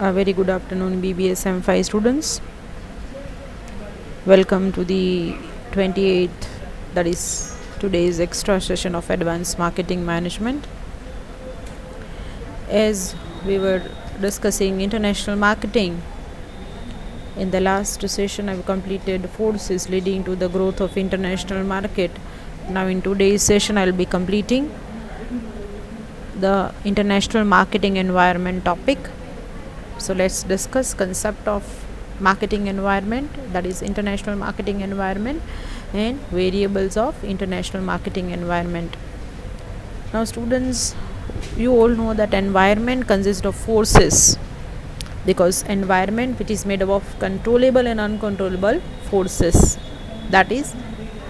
A very good afternoon, BBA SEM 5 students. Welcome to the 28th, that is today's extra session of Advanced Marketing Management. As we were discussing international marketing, in the last session I've completed forces leading to the growth of international market. Now in today's session I'll be completing the international marketing environment topic. So let's discuss concept of marketing environment, that is international marketing environment, and variables of international marketing environment. Now students, you all know that environment consists of forces, because environment which is made up of controllable and uncontrollable forces, that is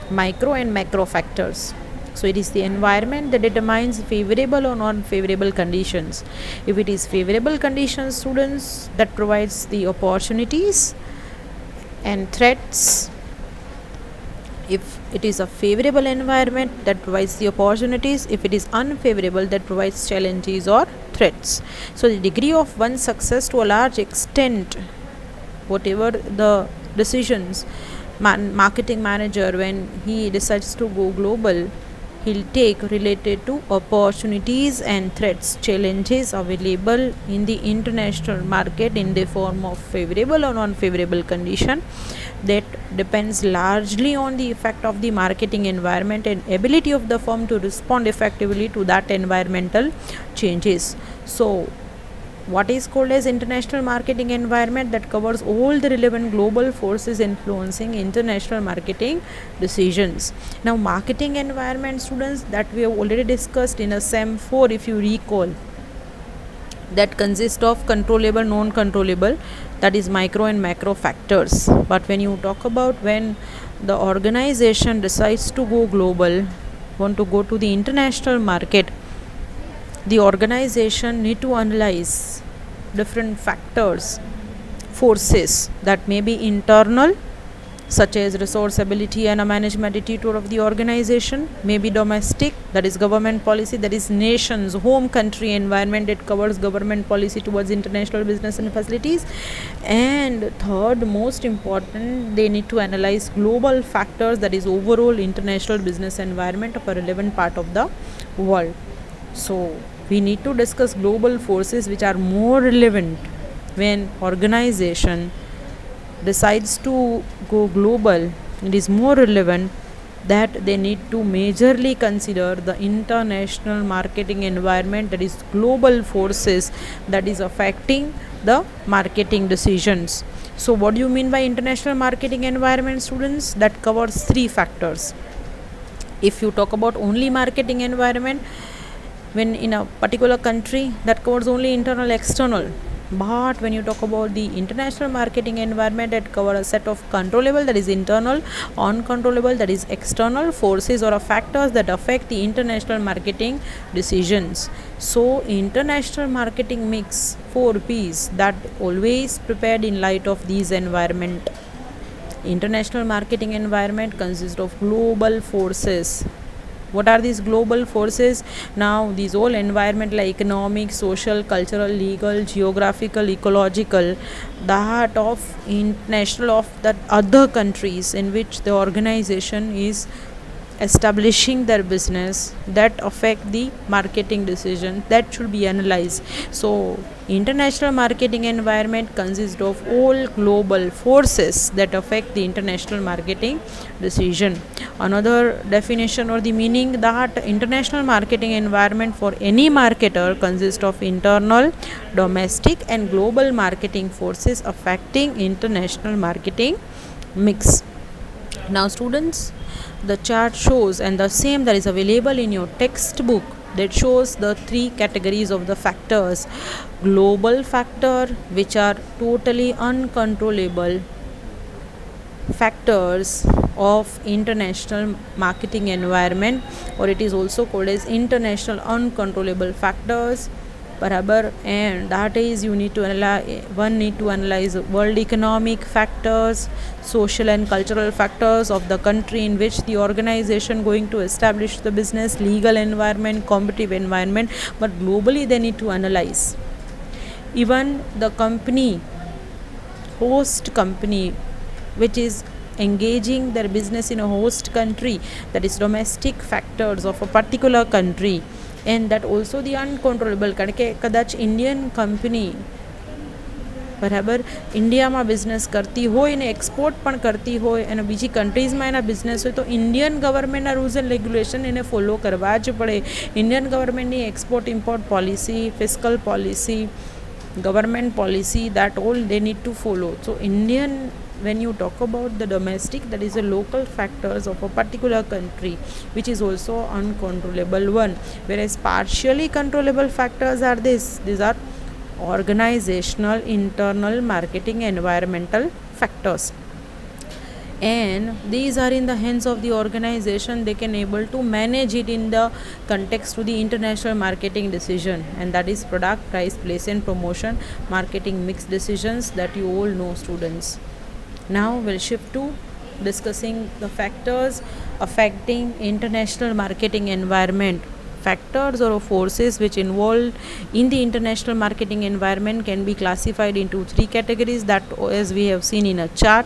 micro and macro factors. So it is the environment that determines favorable or non-favorable conditions. If it is favorable conditions, students, that provides the opportunities and threats. If it is a favorable environment, that provides the opportunities. If it is unfavorable, that provides challenges or threats. So the degree of one's success, to a large extent, whatever the decisions marketing manager, when he decides to go global, he'll take related to opportunities and threats, challenges available in the international market in the form of favorable or non-favorable condition. That depends largely on the effect of the marketing environment and ability of the firm to respond effectively to that environmental changes. So what is called as international marketing environment? That covers all the relevant global forces influencing international marketing decisions. Now marketing environment, students, that we have already discussed in a SEM 4, if you recall, that consists of controllable, non-controllable, that is micro and macro factors. But when you talk about when the organization decides to go global, want to go to the international market, the organization need to analyze different factors, forces that may be internal, such as resource ability and a management attitude of the organization, may be domestic, that is government policy, that is nation's home country environment, it covers government policy towards international business and facilities. And third most important, they need to analyze global factors, that is overall international business environment of a relevant part of the world. So we need to discuss global forces which are more relevant when organization decides to go global. It is more relevant that they need to majorly consider the international marketing environment, that is global forces that is affecting the marketing decisions. So what do you mean by international marketing environment, students? That covers three factors. If you talk about only marketing environment, when in a particular country, that covers only internal, external. But when you talk about the international marketing environment, that covers a set of controllable, that is internal, uncontrollable, that is external forces or factors that affect the international marketing decisions. So international marketing mix 4 P's that always prepared in light of these environment. International marketing environment consists of global forces. What are these global forces? Now these all environmental, economic, social, cultural, legal, geographical, ecological, that of international, of that other countries in which the organization is establishing their business, that affect the marketing decision, that should be analyzed. So international marketing environment consists of all global forces that affect the international marketing decision. Another definition or the meaning, that international marketing environment for any marketer consists of internal, domestic and global marketing forces affecting international marketing mix. Now students, the chart shows, and the same that is available in your textbook, that shows the 3 categories of the factors. Global factor, which are totally uncontrollable factors of international marketing environment, or it is also called as international uncontrollable factors. बराबर. And that is, you need to analyze world economic factors, social and cultural factors of the country in which the organization going to establish the business, legal environment, competitive environment. But globally they need to analyze Even the host company which is engaging their business in a host country, that is domestic factors of a particular country, and that also the uncontrollable, કારણ કે કદાચ Indian company બરાબર ઇન્ડિયામાં business કરતી હોય ને export પણ કરતી હોય અને બીજી કન્ટ્રીઝમાં એના બિઝનેસ હોય તો ઇન્ડિયન ગવર્મેન્ટના રૂલ્સ એન્ડ રેગ્યુલેશન એને ફોલો કરવા જ પડે. ઇન્ડિયન ગવર્મેન્ટની export import policy, fiscal policy, government policy, that all they need to follow. So Indian, when you talk about the domestic, that is the local factors of a particular country which is also uncontrollable one, whereas partially controllable factors are these are organizational, internal, marketing, environmental factors, and these are in the hands of the organization. They can able to manage it in the context to the international marketing decision, and that is product, price, place and promotion, marketing mix decisions that you all know, students. Now we'll shift to discussing the factors affecting international marketing environment. Factors or forces which involved in the international marketing environment can be classified into three categories, that as we have seen in a chart.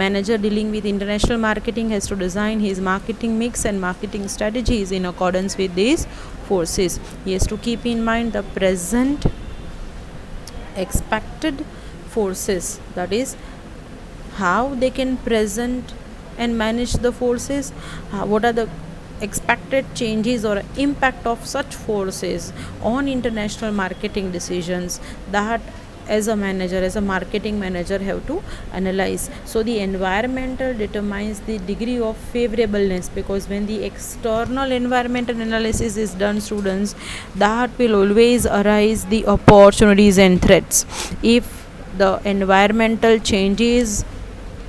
Manager dealing with international marketing has to design his marketing mix and marketing strategies in accordance with these forces. He has to keep in mind the present expected forces, that is how they can present and manage the forces, what are the expected changes or impact of such forces on international marketing decisions, that as a manager, as a marketing manager, have to analyze. So the environmental determines the degree of favorableness, because when the external environmental analysis is done, students, that will always arise the opportunities and threats. If the environmental changes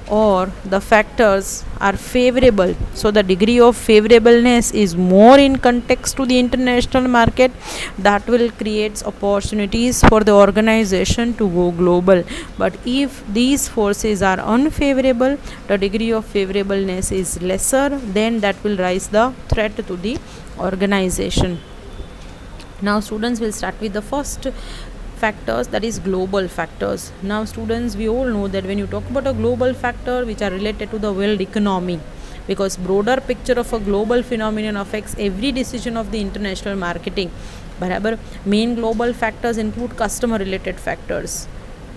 or the factors are favorable, so the degree of favorableness is more in context to the international market, that will create opportunities for the organization to go global. But if these forces are unfavorable, the degree of favorableness is lesser, then that will raise the threat to the organization. Now students, will start with the first factors, that is global factors. Now students, we all know that when you talk about a global factor which are related to the world economy, because broader picture of a global phenomenon affects every decision of the international marketing, barabar. Main global factors include customer related factors.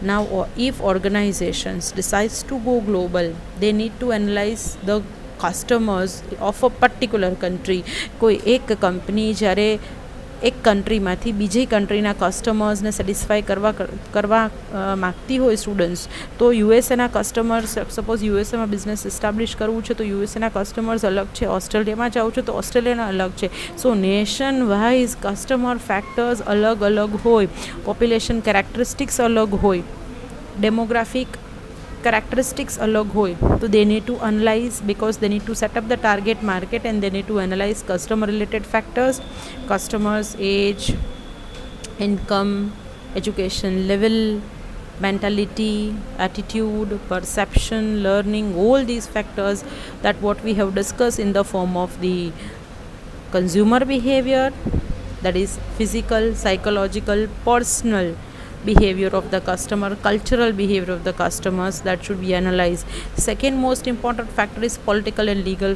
Now if organizations decides to go global, they need to analyze the customers of a particular country. કોઈ એક company જ્યારે એક કન્ટ્રીમાંથી બીજી કન્ટ્રીના કસ્ટમર્સને satisfy કરવા માગતી હોય students, તો યુએસએના customers, suppose યુએસએમાં business establish કરવું છે તો યુએસએના કસ્ટમર્સ અલગ છે, ઓસ્ટ્રેલિયામાં જવું છે તો ઓસ્ટ્રેલિયાના અલગ છે. સો નેશન વાઇઝ કસ્ટમર ફેક્ટર્સ અલગ અલગ હોય, પોપ્યુલેશન કેરેક્ટરિસ્ટિક્સ અલગ હોય, demographic characteristics alag hoy, so they need to analyze, because they need to set up the target market and they need to analyze customer related factors, customers age, income, education level, mentality, attitude, perception, learning, all these factors, that what we have discussed in the form of the consumer behavior, that is physical, psychological, personal behavior of the customer, cultural behavior of the customers, that should be analyzed. Second most important factor is political and legal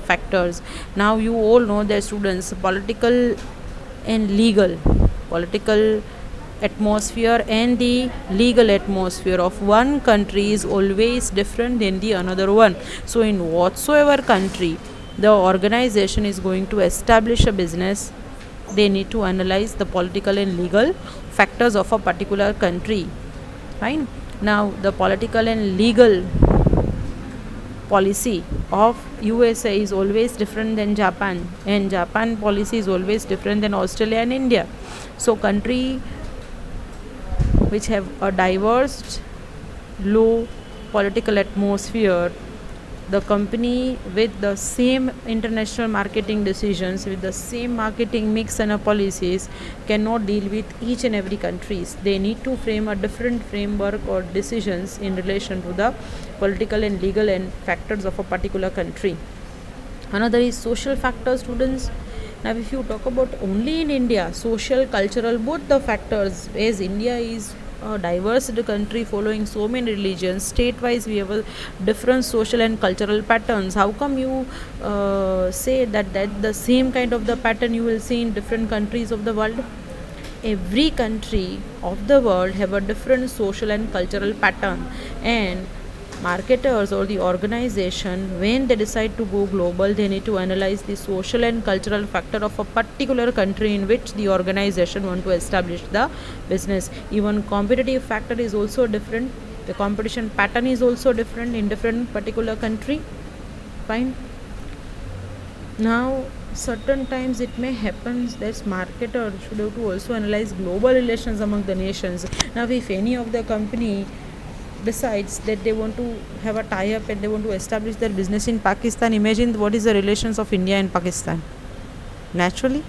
factors. Now you all know that students, political atmosphere and the legal atmosphere of one country is always different than the another one. So in whatsoever country the organization is going to establish a business, they need to analyze the political and legal factors of a particular country. Fine. Now the political and legal policy of USA is always different than Japan, and Japan policy is always different than Australia and India. So country which have a diverse low political atmosphere, the company with the same international marketing decisions, with the same marketing mix and policies, cannot deal with each and every countries. They need to frame a different framework or decisions in relation to the political and legal and factors of a particular country. Another is social factors, students. Now, if you talk about only in India, social, cultural, both the factors, as India is a diverse country following so many religions, state-wise we have a different social and cultural patterns. How come you say that the same kind of the pattern you will see in different countries of the world? Every country of the world have a different social and cultural pattern, and marketers or the organization, when they decide to go global, they need to analyze the social and cultural factor of a particular country in which the organization want to establish the business. Even competitive factor is also different, the competition pattern is also different in different particular country. Fine. Now certain times it may happen that marketer should have to also analyze global relations among the nations. Now if any of the company decides that they want to have a tie-up and they want to establish their business in Pakistan, imagine what is the relations of India and Pakistan. Naturally.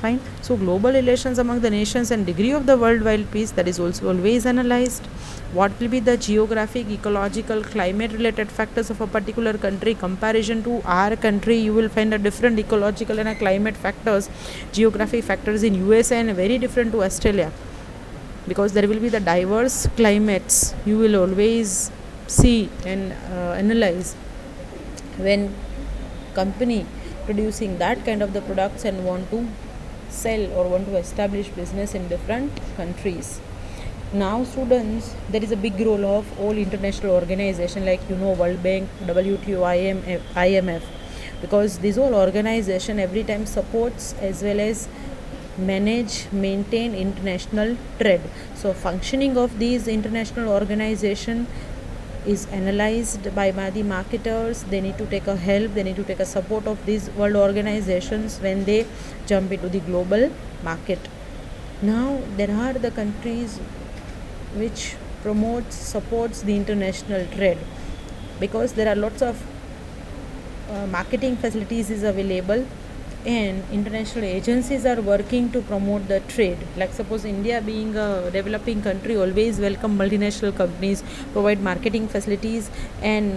Fine. So global relations among the nations and degree of the worldwide peace, that is also always analyzed. What will be the geographic, ecological, climate related factors of a particular country comparison to our country? You will find a different ecological and a climate factors, geographic factors in USA and very different to Australia, because there will be the diverse climates you will always see and analyze when company producing that kind of the products and want to sell or want to establish business in different countries. Now students, there is a big role of all international organization like World Bank, WTO, IMF, because this whole organization every time supports as well as manage, maintain international trade. So functioning of these international organization is analyzed by the marketers. They need to take a help, they need to take a support of these world organizations when they jump into the global market. Now there are the countries which promotes, supports the international trade, because there are lots of marketing facilities is available and international agencies are working to promote the trade. Like suppose India being a developing country always welcome multinational companies, provide marketing facilities and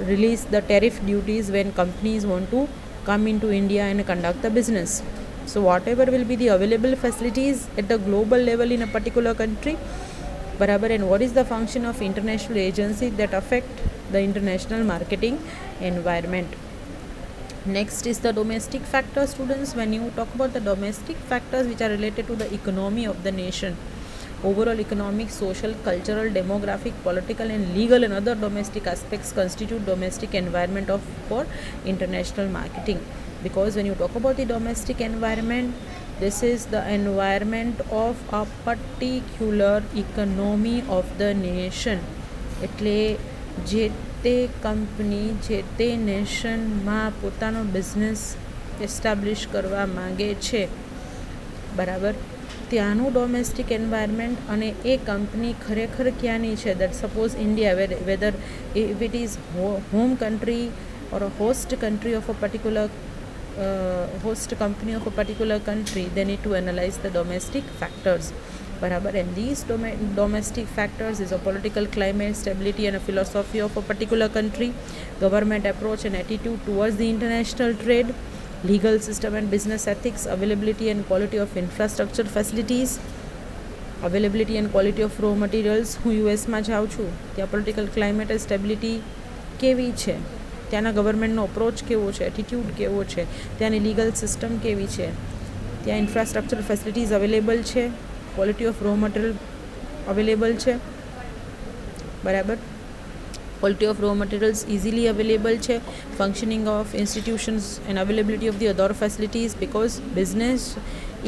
release the tariff duties when companies want to come into India and conduct the business. So whatever will be the available facilities at the global level in a particular country, barabar, and what is the function of international agency that affect the international marketing environment. Next is the domestic factors, students. When you talk about the domestic factors which are related to the economy of the nation, overall economic, social, cultural, demographic, political and legal and other domestic aspects constitute domestic environment for international marketing. Because when you talk about the domestic environment, this is the environment of a particular economy of the nation. એટલે જે તે company જે તે નેશનમાં પોતાનો business establish કરવા માગે છે, બરાબર, ત્યાંનું ડોમેસ્ટિક એન્વાયરમેન્ટ અને એ કંપની ખરેખર ક્યાંની છે, that suppose India, whether if it is home country or a host country of a particular host company of a particular country, they need to analyze the domestic factors. Barabar. And these domestic factors is a political climate, stability and a philosophy of a particular country, government approach and attitude towards the international trade, legal system and business ethics, availability and quality of infrastructure facilities, availability and quality of raw materials. હું યુએસમાં જાઉં છું, ત્યાં political climate અને stability કેવી છે, ત્યાંના ગવર્મેન્ટનો approach કેવો છે, એટીટ્યૂડ કેવો છે, ત્યાંની લીગલ સિસ્ટમ કેવી છે, ત્યાં ઇન્ફ્રાસ્ટ્રક્ચર ફેસિલિટીઝ અવેલેબલ છે, quality of raw material available છે, બરાબર, quality of raw materials easily available છે, functioning of institutions and availability of the other facilities. Because business,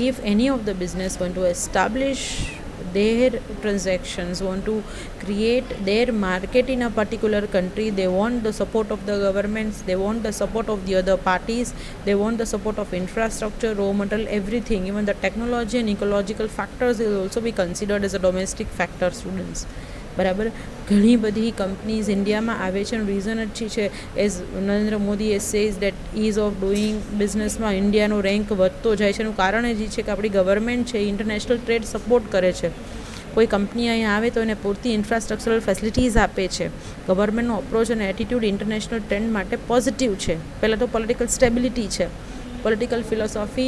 if any of the business want to establish their transactions, want to create their market in a particular country, they want the support of the governments, they want the support of the other parties, they want the support of infrastructure, raw material, everything. Even the technology and ecological factors will also be considered as a domestic factor, students. બરાબર. ઘણી બધી companies ઇન્ડિયામાં આવે છે અને reason જ છે, as Narendra Modi A says that ease of doing બિઝનેસમાં ઇન્ડિયાનો રેન્ક વધતો જાય છે. એનું કારણ એ છે કે આપણી ગવર્મેન્ટ છે ઇન્ટરનેશનલ ટ્રેડ સપોર્ટ કરે છે. કોઈ કંપની અહીંયા આવે તો એને પૂરતી ઇન્ફ્રાસ્ટ્રક્ચરલ ફેસિલિટીઝ આપે છે. ગવર્મેન્ટનો અપ્રોચ અને એટીટ્યૂડ ઇન્ટરનેશનલ ટ્રેન્ડ માટે પોઝિટિવ છે. પહેલાં તો પોલિટિકલ સ્ટેબિલિટી છે, પોલિટિકલ ફિલોસોફી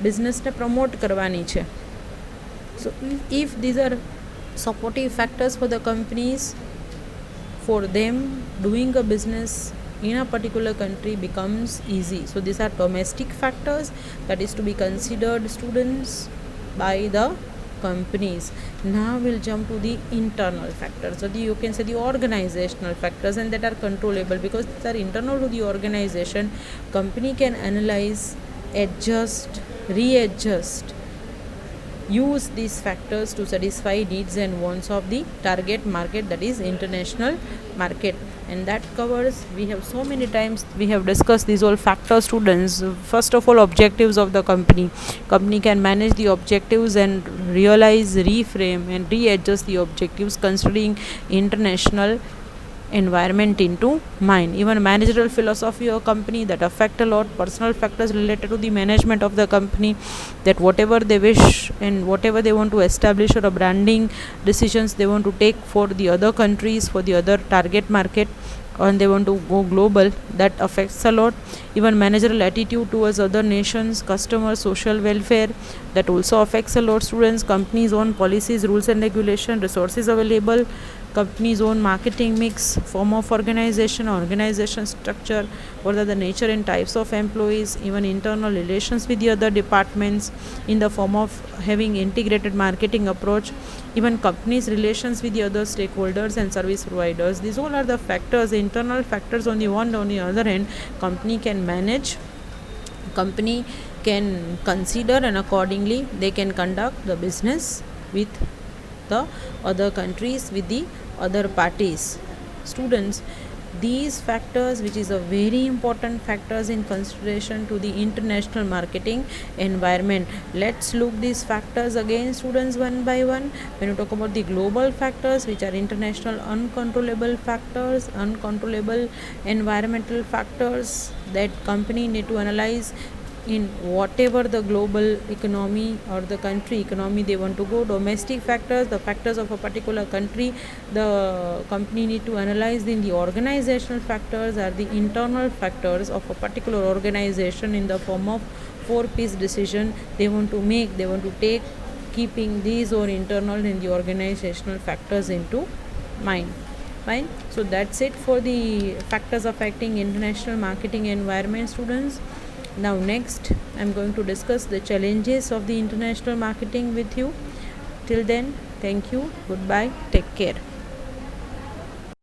બિઝનેસને પ્રમોટ કરવાની છે. So if these are supportive factors for the companies, for them doing a business in a particular country becomes easy. So these are domestic factors that is to be considered, students, by the companies. Now we'll jump to the internal factors. So you can say the organizational factors, and that are controllable because they are internal to the organization. Company can analyze, adjust, readjust, use these factors to satisfy needs and wants of the target market, that is international market. And that covers, we have so many times we have discussed these all factors, students. First of all, objectives of the company. Company can manage the objectives and realize, reframe and readjust the objectives considering international environment into mind. Even managerial philosophy of a company that affect a lot, personal factors related to the management of the company, that whatever they wish and whatever they want to establish, or a branding decisions they want to take for the other countries, for the other target market, and they want to go global, that affects a lot. Even managerial attitude towards other nations, customers, social welfare, that also affects a lot, students. Companies own policies, rules and regulation, resources available, company's own marketing mix, form of organization structure, what are the nature and types of employees, even internal relations with the other departments in the form of having integrated marketing approach, even company's relations with the other stakeholders and service providers. These all are the factors, internal factors on the one. On the other hand, company can manage, company can consider, and accordingly they can conduct the business with the other countries, with the other parties. Students, these factors, which is a very important factors in consideration to the international marketing environment. Let's look these factors again, students, one by one. When you talk about the global factors, which are international uncontrollable factors, uncontrollable environmental factors that company need to analyze in whatever the global economy or the country economy they want to go. Domestic factors, the factors of a particular country, the company need to analyze. In the organizational factors are the internal factors of a particular organization in the form of 4-piece decision they want to make, they want to take, keeping these or internal and the organizational factors into mind. Fine. So that's it for the factors affecting international marketing environment, students. Now next I'm going to discuss the challenges of the international marketing with you. Till then, thank you, goodbye, take care.